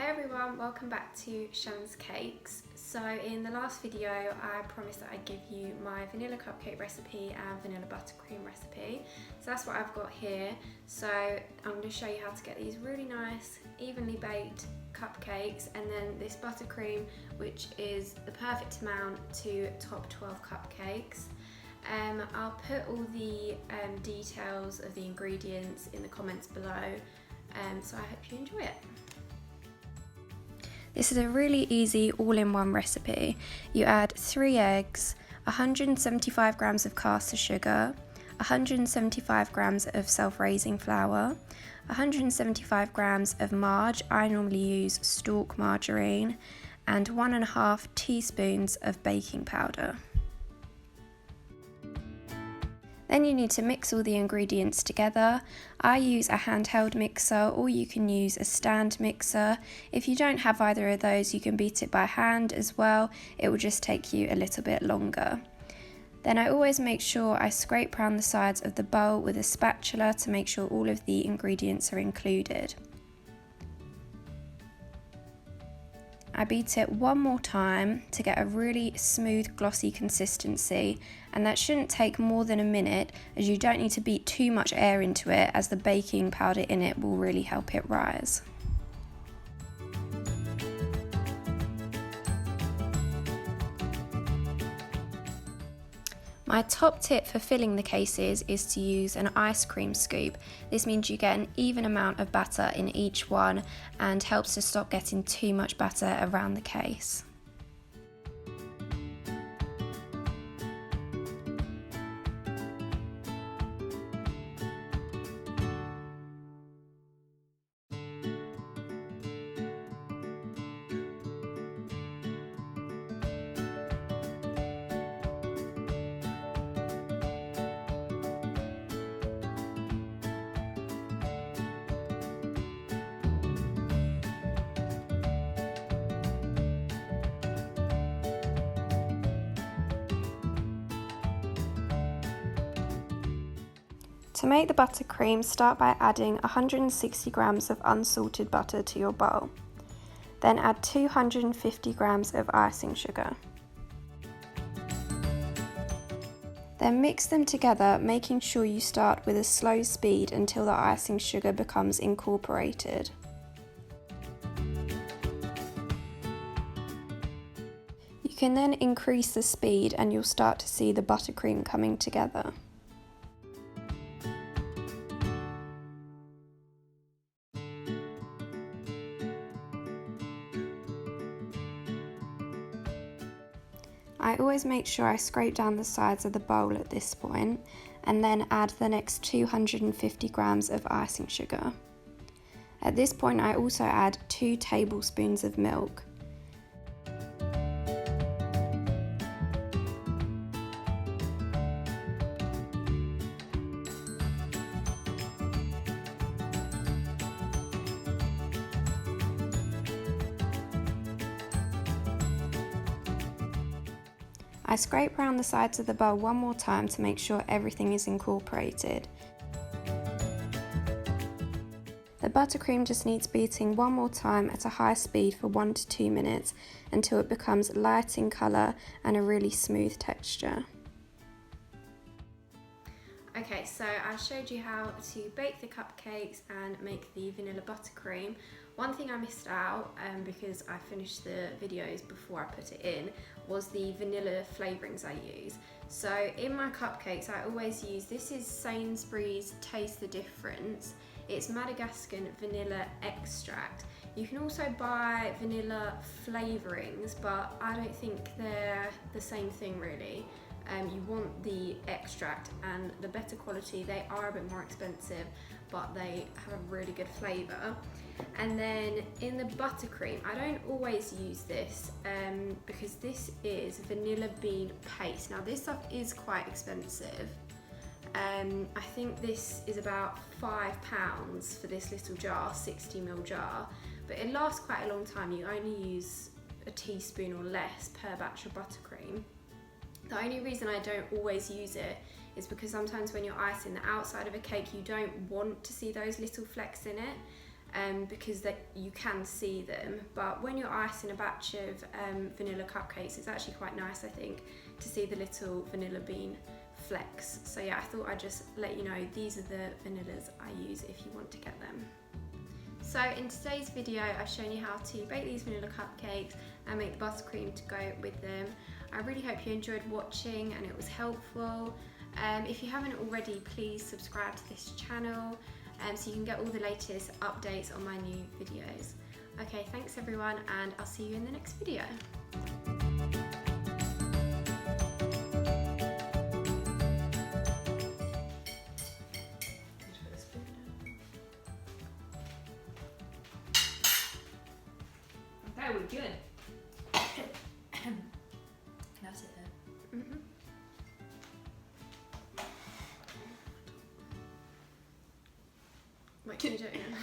everyone, welcome back to Shan's Cakes. So in the last video I promised that I'd give you my vanilla cupcake recipe and vanilla buttercream recipe. So that's what I've got here. So I'm going to show you how to get these really nice, evenly baked cupcakes, and then this buttercream, which is the perfect amount to top 12 cupcakes. I'll put all the details of the ingredients in the comments below, so I hope you enjoy it. This is a really easy all-in-one recipe. You add 3 eggs, 175 grams of caster sugar, 175 grams of self-raising flour, 175 grams of marge, I normally use Stork margarine, and 1.5 teaspoons of baking powder. Then you need to mix all the ingredients together. I use a handheld mixer, or you can use a stand mixer. If you don't have either of those, you can beat it by hand as well. It will just take you a little bit longer. Then I always make sure I scrape around the sides of the bowl with a spatula to make sure all of the ingredients are included. I beat it one more time to get a really smooth, glossy consistency, and that shouldn't take more than a minute, as you don't need to beat too much air into it, as the baking powder in it will really help it rise. My top tip for filling the cases is to use an ice cream scoop. This means you get an even amount of batter in each one and helps to stop getting too much batter around the case. To make the buttercream, start by adding 160 grams of unsalted butter to your bowl. Then add 250 grams of icing sugar. Then mix them together, making sure you start with a slow speed until the icing sugar becomes incorporated. You can then increase the speed and you'll start to see the buttercream coming together. I always make sure I scrape down the sides of the bowl at this point, and then add the next 250 grams of icing sugar. At this point I also add 2 tablespoons of milk. I scrape around the sides of the bowl one more time to make sure everything is incorporated. The buttercream just needs beating one more time at a high speed for 1 to 2 minutes until it becomes light in colour and a really smooth texture. Okay, so I showed you how to bake the cupcakes and make the vanilla buttercream. One thing I missed out, because I finished the videos before I put it in, was the vanilla flavourings I use. So in my cupcakes I always use, this is Sainsbury's Taste the Difference. It's Madagascar vanilla extract. You can also buy vanilla flavourings, but I don't think they're the same thing really. You want the extract, and the better quality. They are a bit more expensive, but they have a really good flavour. And then in the buttercream, I don't always use this because this is vanilla bean paste. Now this stuff is quite expensive. I think this is about £5 for this little jar, 60ml jar, but it lasts quite a long time. You only use a teaspoon or less per batch of buttercream. The only reason I don't always use it is because sometimes when you're icing the outside of a cake, you don't want to see those little flecks in it. because you can see them. But when you're icing a batch of vanilla cupcakes, it's actually quite nice, I think, to see the little vanilla bean flecks. So yeah, I thought I'd just let you know these are the vanillas I use if you want to get them. So in today's video, I've shown you how to bake these vanilla cupcakes and make the buttercream to go with them. I really hope you enjoyed watching and it was helpful. If you haven't already, please subscribe to this channel so you can get all the latest updates on my new videos. Okay, thanks everyone, and I'll see you in the next video. Okay, we're good. Now sit there. Wait, can you do it again?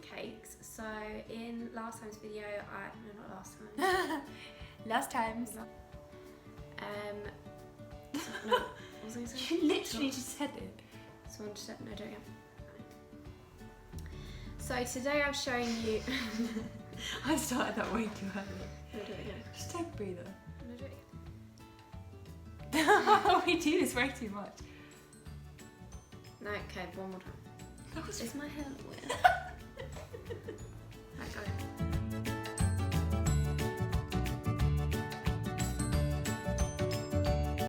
Cakes. So in last time's video, no, not last time. Last times. No, what was I going to say? You literally just said it. Someone just said, no, do it again. So today I'm showing you. I started that way too early. No, do it again. Just take a breather. No, do it again. We do this way too much. No, okay, one more time. That was Is my hair weird? Right, go.